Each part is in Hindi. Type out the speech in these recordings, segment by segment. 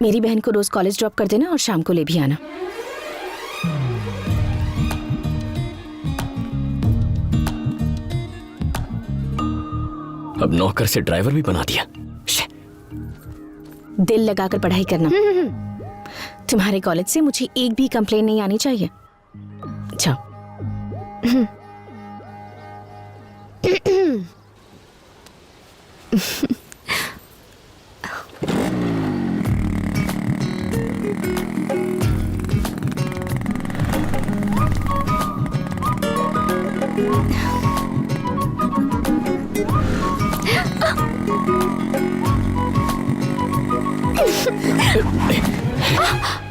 मेरी बहन को रोज कॉलेज ड्रॉप कर देना और शाम को ले भी आना। अब नौकर से ड्राइवर भी बना दिया। दिल लगाकर पढ़ाई करना। तुम्हारे कॉलेज से मुझे एक भी कंप्लेन नहीं आनी चाहिए। जाओ।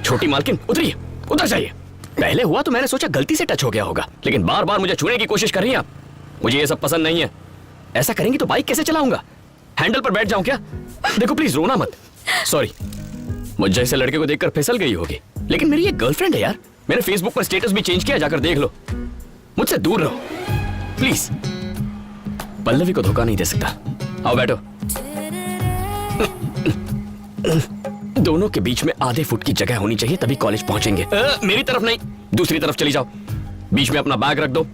छोटी मालकिन उतरिए, उतर जाइए। पहले हुआ तो मैंने सोचा गलती से टच हो गया होगा, लेकिन बार बार मुझे छूने की कोशिश कर रही हैं आप। मुझे ये सब पसंद नहीं है। ऐसा करेंगी तो बाइक कैसे चलाऊंगा? हैंडल पर बैठ जाऊं क्या? देखो प्लीज रोना मत। सॉरी, मुझ जैसे लड़के को देखकर फिसल गई होगी, लेकिन मेरी एक गर्लफ्रेंड है यार। मैंने फेसबुक पर स्टेटस भी चेंज किया, जाकर देख लो। मुझसे दूर रहो प्लीज। पल्लवी को धोखा नहीं दे सकता। आओ बैठो। दोनों के बीच में आधे फुट की जगह होनी चाहिए, तभी कॉलेज पहुंचेंगे। मेरी तरफ नहीं, दूसरी तरफ चली जाओ। बीच में अपना बैग रख दो।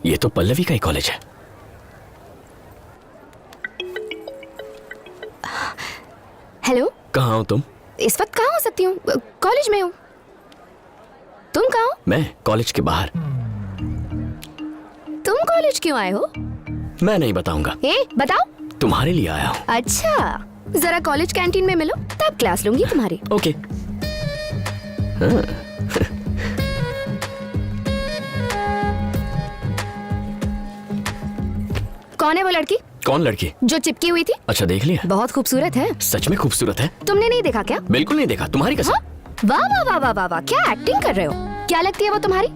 ये तो पल्लवी का ही कॉलेज है। हेलो, कहाँ हो तुम? इस वक्त कहाँ हो सकती हूँ? कॉलेज में हूँ। तुम कहाँ हो? मैं कॉलेज के बाहर। तुम कॉलेज क्यों आए हो? मैं नहीं बताऊंगा। बताओ। तुम्हारे लिए आया हूँ। अच्छा, जरा कॉलेज कैंटीन में मिलो, तब क्लास लूंगी तुम्हारी। ओके। हाँ। कौन है वो लड़की? कौन लड़की? जो चिपकी हुई थी। अच्छा, देख लिया? बहुत खूबसूरत है। सच में खूबसूरत है? तुमने नहीं देखा क्या? बिल्कुल नहीं देखा, तुम्हारी कसम। हाँ? वाह वाह वाह वाह वाह वाह, क्या एक्टिंग कर रहे हो? क्या लगती है वो तुम्हारी?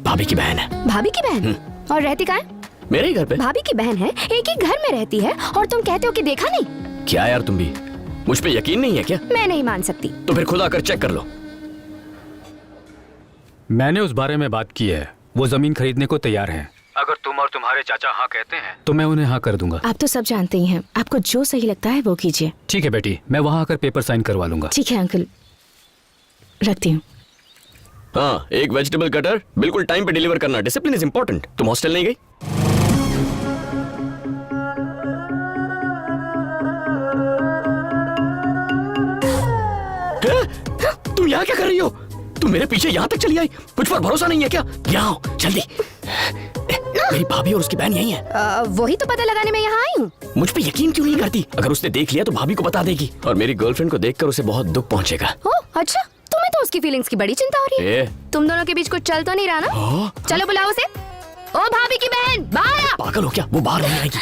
भाभी की बहन है। भाभी की बहन? और रहती कहाँ है? मेरे ही घर पे। भाभी की बहन है, एक ही घर में रहती है, और तुम कहते हो कि देखा नहीं? क्या यार, तुम भी मुझ पे यकीन नहीं है क्या? मैं नहीं मान सकती। तो फिर खुद आकर चेक कर लो। मैंने उस बारे में बात की है, वो जमीन खरीदने को तैयार हैं। अगर तुम और तुम्हारे चाचा हाँ कहते हैं तो मैं उन्हें हाँ कर दूंगा। आप तो सब जानते ही हैं, आपको जो सही लगता है वो कीजिए। ठीक है बेटी, मैं वहाँ आकर पेपर साइन करवा लूंगा। ठीक है अंकल, रखती हूँ। हाँ, एक वेजिटेबल कटर बिल्कुल टाइम पे डिलीवर करना। Discipline is important. तुम हॉस्टल नहीं गई? तुम यहाँ क्या कर रही हो? तुम मेरे पीछे यहाँ तक चली आई? मुझ पर भरोसा नहीं है क्या? यहाँ आओ जल्दी। मेरी भाभी और उसकी बहन यही है। वही तो पता लगाने में यहाँ आई हूँ। मुझ पे यकीन क्यों नहीं करती? अगर उसने देख लिया तो भाभी को बता देगी, और मेरी गर्लफ्रेंड को देखकर उसे बहुत दुख पहुंचेगा। अच्छा, तुम्हें तो उसकी फीलिंग्स की बड़ी चिंता हो रही है। तुम दोनों के बीच कुछ चल तो नहीं रहा ना? चलो बुलाओ उसे। ओ भाभी की बहन, बाहर आ। पागल हो क्या? वो बाहर नहीं आएगी।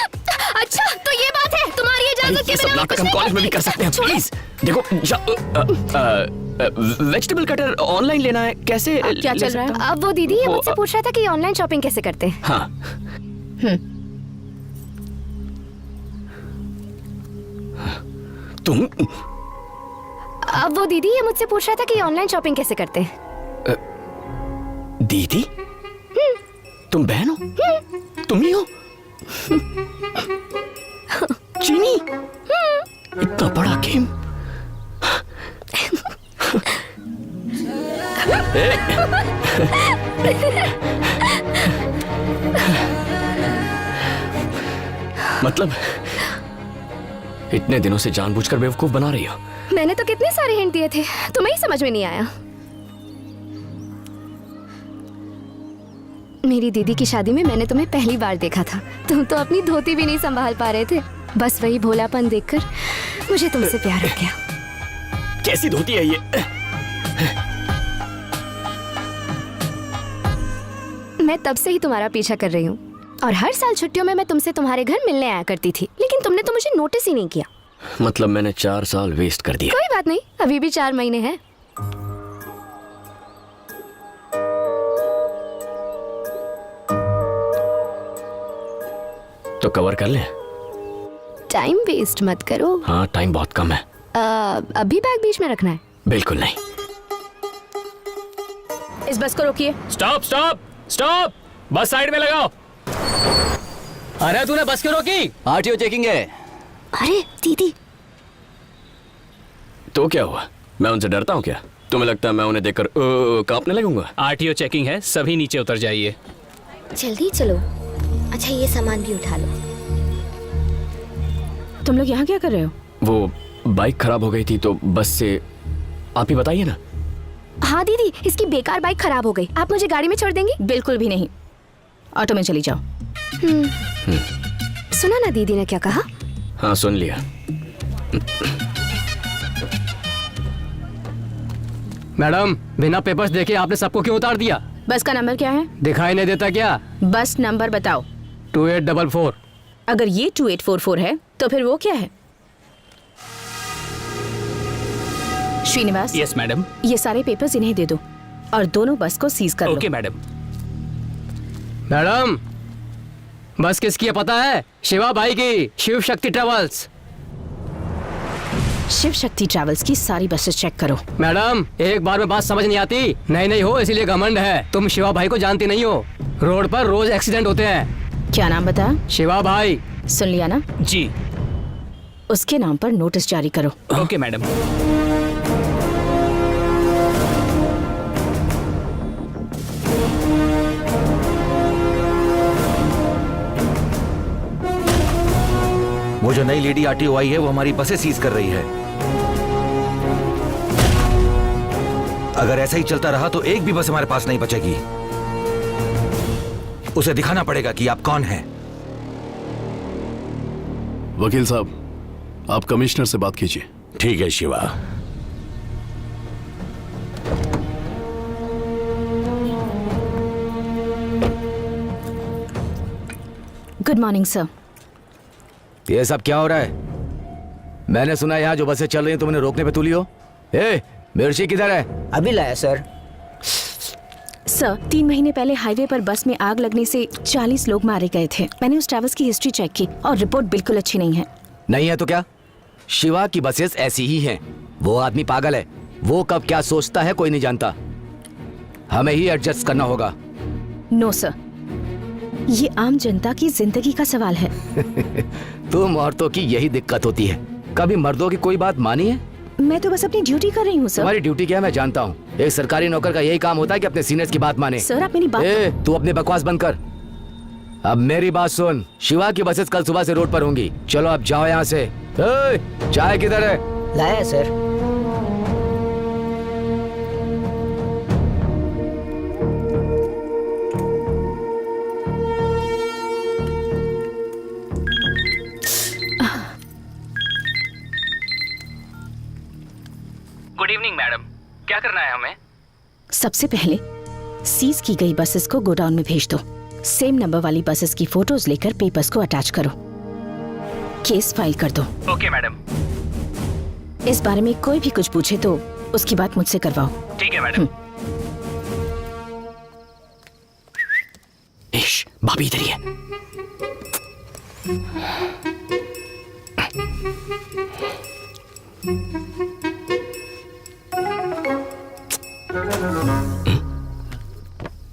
अच्छा, तो ये बात है, तुम्हारी इजाजत के ये सब नाटक हम कॉलेज में भी कर सकते हैं। प्लीज देखो, वेजिटेबल कटर ऑनलाइन लेना है, कैसे? क्या चल रहा है? अब वो दीदी ये मुझसे पूछ रहा था कि ऑनलाइन शॉपिंग कैसे करते हैं। हाँ। तुम? अब वो दीदी ये मुझसे पूछ रहा था कि ऑनलाइन शॉपिंग कैसे करते हैं। दीदी? तुम बहन हो? तुम ही हो? चीनी? इतना बड़ा गेम? मतलब इतने दिनों से जानबूझकर बेवकूफ बना रही हो? मैंने तो कितने सारे हिंट दिए थे, तुम्हें ही समझ में नहीं आया। मेरी दीदी की शादी में मैंने तुम्हें पहली बार देखा था। तुम तो अपनी धोती भी नहीं संभाल पा रहे थे। बस वही भोलापन देखकर मुझे तुमसे प्यार हो गया। कैसी धोती है ये? मैं तब से ही तुम्हारा पीछा कर रही हूँ, और हर साल छुट्टियों में मैं तुमसे तुम्हारे घर मिलने आया करती थी, लेकिन तुमने तो मुझे नोटिस ही नहीं किया। मतलब मैंने 4 साल वेस्ट कर दिए। कोई बात नहीं, अभी भी 4 महीने हैं। तो कवर कर ले। टाइम वेस्ट मत करो। हाँ, टाइम बहुत कम है। अभी बैग बीच में रखना है? बिल्कुल नहीं। इस बस को रोकिए। स्टॉप स्टॉप स्टॉप, बस साइड में लगाओ। अरे तूने बस क्यों रोकी? आरटीओ चेकिंग है। अरे दीदी, तो क्या हुआ? मैं उनसे डरता हूँ क्या? तुम्हें लगता है मैं उन्हें देखकर कांपने लगूंगा? आरटीओ चेकिंग है, सभी नीचे उतर जाइए। जल्दी चलो। अच्छा ये सामान भी उठा लो। तुम लोग यहाँ क्या कर रहे हो? वो बाइक खराब हो गई थी तो बस से। आप ही बताइए ना। हाँ दीदी, इसकी बेकार बाइक खराब हो गई, आप मुझे गाड़ी में छोड़ देंगी? बिल्कुल भी नहीं, ऑटो में चली जाओ। सुना ना दीदी ने क्या कहा? हाँ सुन लिया। मैडम, बिना पेपर्स देखे आपने सबको क्यों उतार दिया? बस का नंबर क्या है? दिखाई नहीं देता क्या? बस नंबर बताओ। 2844। अगर ये 2844 है तो फिर वो क्या है? Srinivas, yes madam. ये सारे पेपर्स इन्हें दे दो और दोनों बस को सीज कर ओके लो। मैडम। मैडम, बस किसकी है पता है? शिवा भाई की, शिव शक्ति ट्रेवल्स। शिव शक्ति ट्रैवल्स की सारी बसेस चेक करो। मैडम, एक बार में बात समझ नहीं आती। नहीं हो इसीलिए घमंड है। तुम शिवा भाई को जानती नहीं हो। रोड पर रोज एक्सीडेंट होते हैं। क्या नाम बताया? शिवा भाई। सुन लिया ना? जी उसके नाम पर नोटिस जारी करो। Okay madam. वो जो नई लेडी आरटीओ आई है वो हमारी बसें सीज कर रही है। अगर ऐसा ही चलता रहा तो एक भी बस हमारे पास नहीं बचेगी। उसे दिखाना पड़ेगा कि आप कौन हैं। वकील साहब, आप कमिश्नर से बात कीजिए। ठीक है शिवा। Good morning sir. ये सब क्या हो रहा है? मैंने सुना यहाँ जो बसें चल रही हैं तुमने रोकने पे तुली हो। ए, मिर्ची किधर है? अभी लाया सर। सर, 3 महीने पहले हाईवे पर बस में आग लगने से 40 लोग मारे गए थे। मैंने उस ट्रैवल्स की हिस्ट्री चेक की और रिपोर्ट बिल्कुल अच्छी नहीं है। नहीं है तो क्या? शिवा की बसेस ऐसी ही हैं। वो आदमी पागल है। वो कब क्या सोचता है कोई नहीं जानता। हमें ही एडजस्ट करना होगा। नो सर, ये आम जनता की जिंदगी का सवाल है। तुम औरतों की यही दिक्कत होती है। कभी मर्दों की कोई बात मानी है? मैं तो बस अपनी ड्यूटी कर रही हूँ सर। तुम्हारी ड्यूटी क्या है मैं जानता हूँ। एक सरकारी नौकर का यही काम होता है कि अपने सीनियर्स की बात माने। सर, आप मेरी बात। तू अपनी बकवास बंद कर। अब मेरी बात सुन। शिवा की बसेस कल सुबह से रोड पर होंगी। चलो अब जाओ यहाँ से। चाय किधर है? लाया सर। गुड इवनिंग मैडम, क्या करना है हमें? सबसे पहले सीज की गई बसेस को गोडाउन में भेज दो। सेम नंबर वाली बसेस की फोटोज लेकर पेपर्स को अटैच करो। केस फाइल कर दो। Okay madam. इस बारे में कोई भी कुछ पूछे तो उसकी बात मुझसे करवाओ। ठीक है मैडम। इश, भाभी इधर ही है।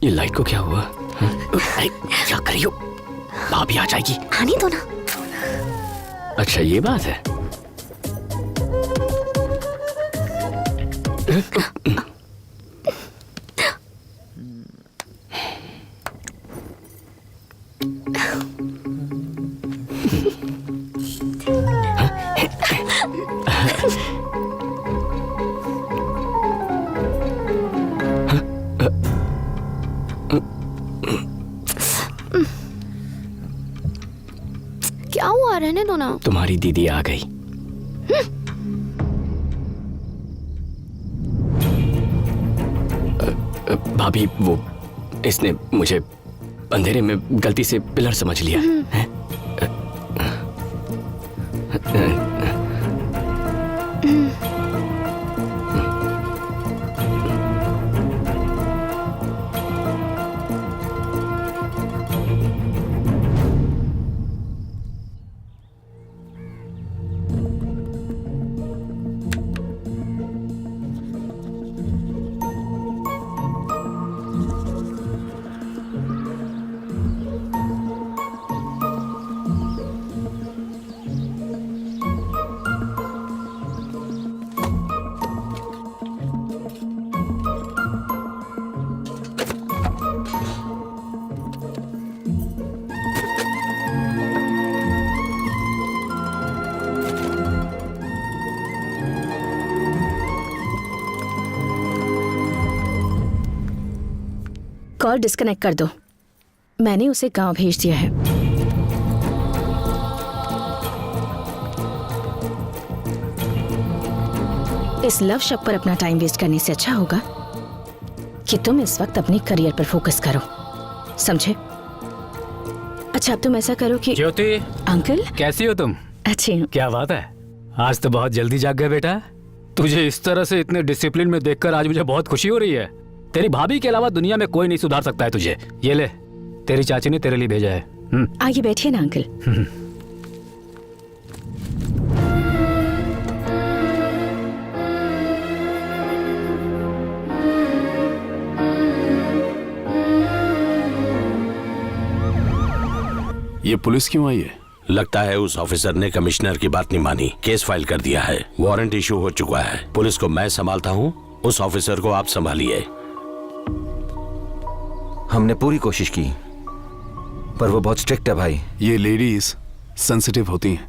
ये लाइट को क्या हुआ? अरे क्या कर रही हो? भाभी आ जाएगी। आने दो ना। अच्छा ये बात है। क्या हुआ? रहने दो ना। तुम्हारी दीदी आ गई। भाभी वो इसने मुझे अंधेरे में गलती से पिलर समझ लिया है। कॉल डिस्कनेक्ट कर दो। मैंने उसे गांव भेज दिया है। इस लव शक पर अपना टाइम वेस्ट करने से अच्छा होगा कि तुम इस वक्त अपने करियर पर फोकस करो, समझे? अच्छा, अब तुम ऐसा करो कि ज्योति, अंकल कैसी हो तुम? अच्छी हूँ। क्या बात है, आज तो बहुत जल्दी जाग गए बेटा। तुझे इस तरह से इतने डिसिप्लिन में देखकर आज मुझे बहुत खुशी हो रही है। तेरी भाभी के अलावा दुनिया में कोई नहीं सुधार सकता है तुझे। ये ले, तेरी चाची ने तेरे लिए भेजा है। आगे बैठिए ना अंकल। ये पुलिस क्यों आई है? लगता है उस ऑफिसर ने कमिश्नर की बात नहीं मानी, केस फाइल कर दिया है, वारंट इशू हो चुका है। पुलिस को मैं संभालता हूँ, उस ऑफिसर को आप संभालिए। हमने पूरी कोशिश की पर वो बहुत स्ट्रिक्ट है भाई। ये लेडीज सेंसिटिव होती हैं,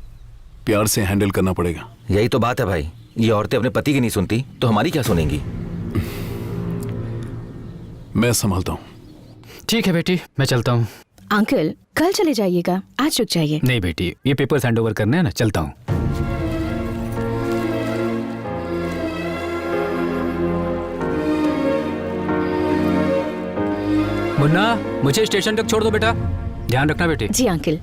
प्यार से हैंडल करना पड़ेगा। यही तो बात है भाई, ये औरतें अपने पति की नहीं सुनती तो हमारी क्या सुनेंगी? मैं संभालता हूँ। ठीक है बेटी, मैं चलता हूँ। अंकल कल चले जाइएगा, आज रुक जाइए। नहीं बेटी, ये पेपर्स हैंड ओवर करने हैं ना, चलता हूँ। मुन्ना, मुझे स्टेशन तक छोड़ दो बेटा, ध्यान रखना बेटी। जी अंकल।